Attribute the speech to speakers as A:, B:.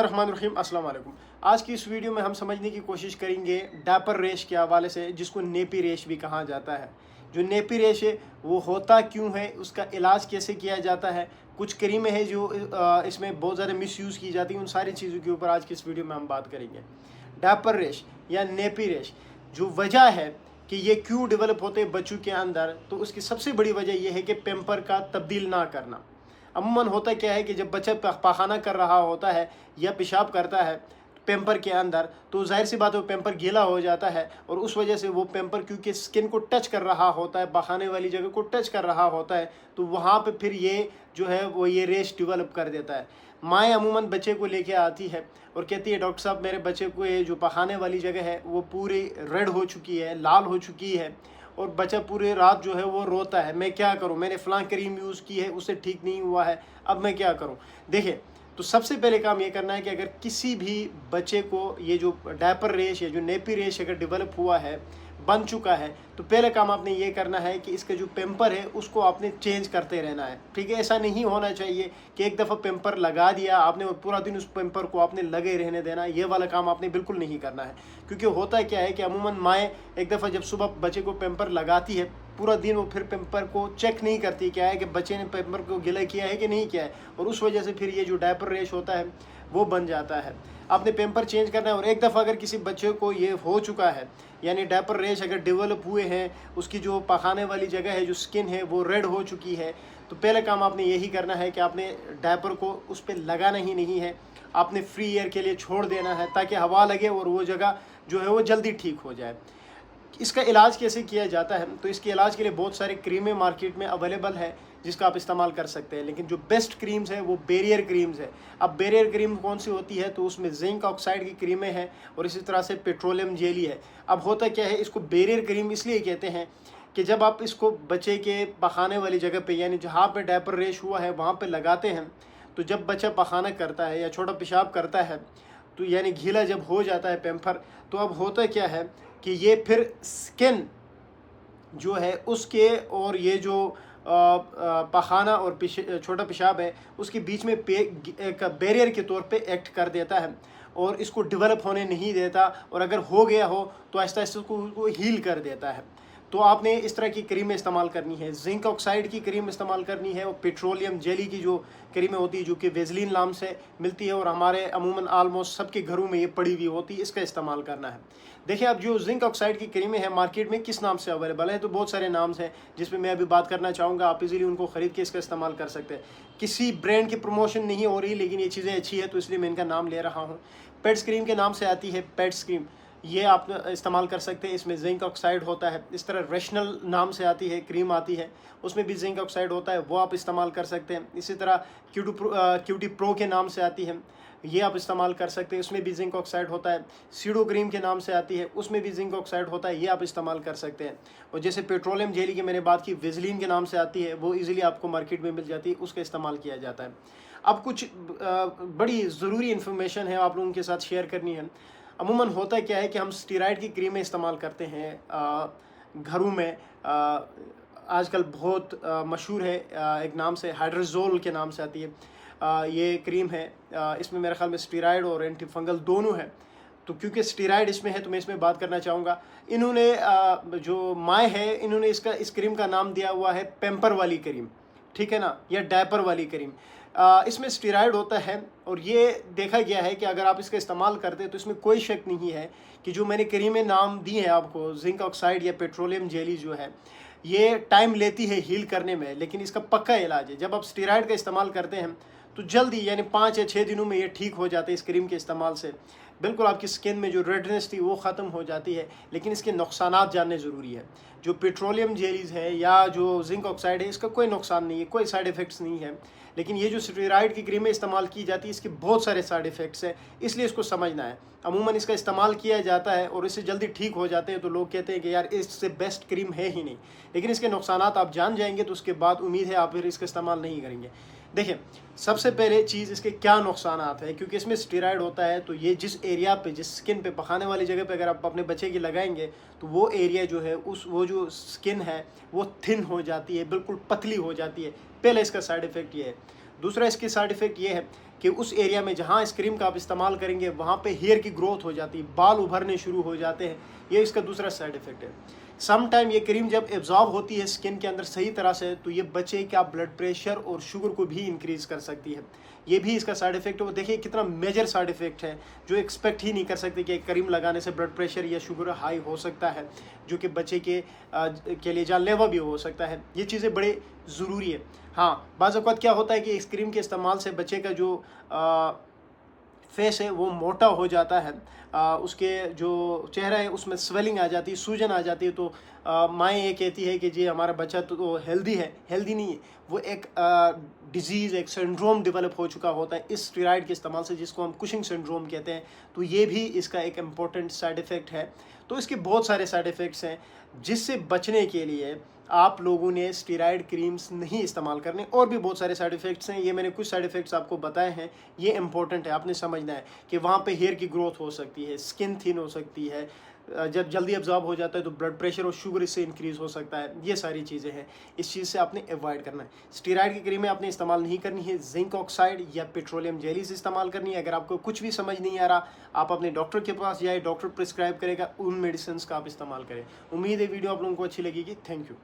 A: बिस्मिल्लाहिर्रहमानिर्रहीम, अस्सलाम वालेकुम। आज की इस वीडियो में हम समझने की कोशिश करेंगे डायपर रेश के हवाले से, जिसको नेपी रेश भी कहा जाता है। जो नेपी रेश है वो होता क्यों है, उसका इलाज कैसे किया जाता है, कुछ क्रीमें हैं जो इसमें बहुत ज़्यादा मिसयूज़ की जाती हैं, उन सारी चीज़ों के ऊपर आज की इस वीडियो में हम बात करेंगे। डायपर रेश या नेपी रेश, जो वजह है कि ये क्यों डेवलप होते हैं बच्चों के अंदर, तो उसकी सबसे बड़ी वजह यह है कि पेम्पर का तब्दील ना करना। अमूमन होता क्या है कि जब बच्चा पाखाना कर रहा होता है या पेशाब करता है पेम्पर के अंदर, तो जाहिर सी बात है वो पेम्पर गीला हो जाता है, और उस वजह से वो पेम्पर क्योंकि स्किन को टच कर रहा होता है, पखाने वाली जगह को टच कर रहा होता है, तो वहाँ पे फिर ये जो है वो ये रेश डेवलप कर देता है। माएँ अमूमन बच्चे को लेके आती है और कहती है, डॉक्टर साहब मेरे बच्चे को ये जो पखाने वाली जगह है वो पूरी रेड हो चुकी है, लाल हो चुकी है, और बच्चा पूरी रात जो है वो रोता है, मैं क्या करूं, मैंने फ़लाँ क्रीम यूज़ की है उससे ठीक नहीं हुआ है, अब मैं क्या करूं। देखिए, तो सबसे पहले काम ये करना है कि अगर किसी भी बच्चे को ये जो डायपर रेश या जो नेपी रेश अगर डेवलप हुआ है, बन चुका है, तो पहले काम आपने ये करना है कि इसका जो पेम्पर है उसको आपने चेंज करते रहना है। ठीक है, ऐसा नहीं होना चाहिए कि एक दफ़ा पेम्पर लगा दिया आपने और पूरा दिन उस पेम्पर को आपने लगे रहने देना, ये वाला काम आपने बिल्कुल नहीं करना है। क्योंकि होता क्या है कि अमूमन माएँ एक दफ़ा जब सुबह बच्चे को पेम्पर लगाती है, पूरा दिन वो फिर पेम्पर को चेक नहीं करती क्या है कि बच्चे ने पेम्पर को गीला किया है कि नहीं किया है, और उस वजह से फिर ये जो डायपर रेश होता है वो बन जाता है। आपने पेम्पर चेंज करना है, और एक दफ़ा अगर किसी बच्चे को ये हो चुका है, यानी डायपर रेश अगर डेवलप हुए हैं, उसकी जो पखाने वाली जगह है, जो स्किन है वो रेड हो चुकी है, तो पहले काम आपने यही करना है कि आपने डायपर को उस पर लगाना ही नहीं है, आपने फ्री एयर के लिए छोड़ देना है ताकि हवा लगे और वो जगह जो है वो जल्दी ठीक हो जाए। इसका इलाज कैसे किया जाता है, तो इसके इलाज के लिए बहुत सारे क्रीमें मार्केट में अवेलेबल है जिसका आप इस्तेमाल कर सकते हैं, लेकिन जो बेस्ट क्रीम्स है वो बैरियर क्रीम्स है। अब बैरियर क्रीम कौन सी होती है, तो उसमें जिंक ऑक्साइड की क्रीमें हैं और इसी तरह से पेट्रोलियम जेली है। अब होता क्या है, इसको बैरियर क्रीम इसलिए कहते हैं कि जब आप इसको बच्चे के पखाने वाली जगह पे, यानी जहाँ पे डायपर रेश हुआ है वहाँ पे लगाते हैं, तो जब बच्चा पखाना करता है या छोटा पेशाब करता है, तो यानी गीला जब हो जाता है पेम्पर, तो अब होता क्या है कि ये फिर स्किन जो है उसके और ये जो पखाना और छोटा पेशाब है उसके बीच में एक बैरियर के तौर पे एक्ट कर देता है और इसको डेवलप होने नहीं देता, और अगर हो गया हो तो आहिस्ता आहिस्ता उसको हील कर देता है। तो आपने इस तरह की क्रीमें इस्तेमाल करनी है, जिंक ऑक्साइड की क्रीम इस्तेमाल करनी है, और पेट्रोलियम जेली की जो क्रीमें होती है जो कि वेजलिन नाम से मिलती है और हमारे अमूमन आलमोस्ट सबके घरों में ये पड़ी हुई होती है, इसका इस्तेमाल करना है। देखिए, अब जो जिंक ऑक्साइड की क्रीमें हैं मार्केट में किस नाम से अवेलेबल है, तो बहुत सारे नाम हैं जिसमें मैं अभी बात करना चाहूँगा। आप इजीली उनको ख़रीद के इसका इस्तेमाल कर सकते हैं। किसी ब्रांड की प्रमोशन नहीं हो रही, लेकिन ये चीज़ें अच्छी है तो इसलिए मैं इनका नाम ले रहा हूँ। पेट्स क्रीम के नाम से आती है पेट्स क्रीम, ये आप इस्तेमाल कर सकते हैं, इसमें जिंक ऑक्साइड होता है। इस तरह रेशनल नाम से आती है क्रीम आती है, उसमें भी जिंक ऑक्साइड होता है, वो आप इस्तेमाल कर सकते हैं। इसी तरह क्यूटी प्रो के नाम से आती है, ये आप इस्तेमाल कर सकते हैं, उसमें भी जिंक ऑक्साइड होता है। सीडो क्रीम के नाम से आती है, उसमें भी जिंक ऑक्साइड होता है, ये आप इस्तेमाल कर सकते हैं। और जैसे पेट्रोलियम जेली की मैंने बात की, वेजलिन के नाम से आती है, वो ईजिली आपको मार्केट में मिल जाती है, उसका इस्तेमाल किया जाता है। अब कुछ बड़ी ज़रूरी इन्फॉर्मेशन है आप लोगों के साथ शेयर करनी है। अमूमन होता क्या है कि हम स्टीरॉयड की क्रीमें इस्तेमाल करते हैं घरों में। आजकल बहुत मशहूर है, एक नाम से हाइड्रोजोल के नाम से आती है, ये क्रीम है। इसमें मेरे ख्याल में स्टीरॉयड और एंटी फंगल दोनों है, तो क्योंकि स्टीरॉयड इसमें है तो मैं इसमें बात करना चाहूँगा। इन्होंने जो माए है इन्होंने इस क्रीम का नाम दिया हुआ है पेम्पर वाली क्रीम, ठीक है ना, या डायपर वाली क्रीम। इसमें स्टीरॉयड होता है, और ये देखा गया है कि अगर आप इसका इस्तेमाल करते हैं तो इसमें कोई शक नहीं है कि जो मैंने क्रीमें नाम दी हैं आपको, जिंक ऑक्साइड या पेट्रोलियम जेली जो है, ये टाइम लेती है हील करने में, लेकिन इसका पक्का इलाज है। जब आप स्टीरॉयड का इस्तेमाल करते हैं तो जल्दी, यानी 5 या 6 दिनों में ये ठीक हो जाते हैं इस क्रीम के इस्तेमाल से। बिल्कुल आपकी स्किन में जो रेडनेस थी वो ख़त्म हो जाती है, लेकिन इसके नुकसानात जानने ज़रूरी है। जो पेट्रोलियम जेलीज़ है या जो जिंक ऑक्साइड है, इसका कोई नुकसान नहीं है, कोई साइड इफ़ेक्ट्स नहीं है, लेकिन ये जो स्टेरॉयड की क्रीमें इस्तेमाल की जाती है इसके बहुत सारे साइड इफ़ेक्ट्स हैं, इसलिए इसको समझना है। अमूमन इसका इस्तेमाल किया जाता है और इससे जल्दी ठीक हो जाते हैं, तो लोग कहते हैं कि यार इससे बेस्ट क्रीम है ही नहीं, लेकिन इसके नुकसानात आप जान जाएंगे तो उसके बाद उम्मीद है आप फिर इसका इस्तेमाल नहीं करेंगे। देखिए, सबसे पहले चीज़ इसके क्या नुकसानात है, क्योंकि इसमें स्टेरॉयड होता है, तो ये जिस एरिया पे, जिस स्किन पे, पखाने वाली जगह पे अगर आप अपने बच्चे की लगाएंगे तो वो एरिया जो है वो जो स्किन है वो थिन हो जाती है, बिल्कुल पतली हो जाती है। पहले इसका साइड इफ़ेक्ट ये है। दूसरा इसकी साइड इफ़ेक्ट ये है कि उस एरिया में जहाँ इस क्रीम का आप इस्तेमाल करेंगे वहाँ पे हेयर की ग्रोथ हो जाती है, बाल उभरने शुरू हो जाते हैं। ये इसका दूसरा साइड इफ़ेक्ट है। सम टाइम ये क्रीम जब एब्जॉर्ब होती है स्किन के अंदर सही तरह से, तो ये बच्चे का ब्लड प्रेशर और शुगर को भी इंक्रीज़ कर सकती है। ये भी इसका साइड इफ़ेक्ट है। वो देखिए कितना मेजर साइड इफ़ेक्ट है, जो एक्सपेक्ट ही नहीं कर सकते कि क्रीम लगाने से ब्लड प्रेशर या शुगर हाई हो सकता है, जो कि बच्चे के लिए जानलेवा भी हो सकता है। ये चीज़ें बड़े ज़रूरी है। हाँ, बाज़ औक़ात क्या होता है कि इस क्रीम के इस्तेमाल से बच्चे का जो फेस है वो मोटा हो जाता है, उसके जो चेहरा है उसमें स्वेलिंग आ जाती है, सूजन आ जाती है। तो माएँ ये कहती है कि जी हमारा बच्चा तो हेल्दी है, हेल्दी नहीं है, वो एक डिजीज़, एक सिंड्रोम डेवलप हो चुका होता है इस स्टेरॉइड के इस्तेमाल से, जिसको हम कुशिंग सिंड्रोम कहते हैं। तो ये भी इसका एक इम्पोर्टेंट साइड इफ़ेक्ट है। तो इसके बहुत सारे साइड इफ़ेक्ट्स हैं, जिससे बचने के लिए आप लोगों ने स्टेरॉइड क्रीम्स नहीं इस्तेमाल करने। और भी बहुत सारे साइड इफ़ेक्ट्स हैं, ये मैंने कुछ साइड इफ़ेक्ट्स आपको बताए हैं। ये इंपॉर्टेंट है, आपने समझना है कि वहाँ पे हेयर की ग्रोथ हो सकती है, स्किन थिन हो सकती है, जब जल्दी एब्जॉर्ब हो जाता है तो ब्लड प्रेशर और शुगर इससे इंक्रीज़ हो सकता है। ये सारी चीज़ें हैं, इस चीज़ से आपने अवॉइड करना है। स्टेरॉइड की क्रीमें आपने इस्तेमाल नहीं करनी है, जिंक ऑक्साइड या पेट्रोलियम जेलीज इस्तेमाल करनी है। अगर आपको कुछ भी समझ नहीं आ रहा, आप अपने डॉक्टर के पास जाए, डॉक्टर प्रिस्क्राइब करेगा, उन मेडिसिन का आप इस्तेमाल करें। उम्मीद है वीडियो आप लोगों को अच्छी लगेगी। Thank you.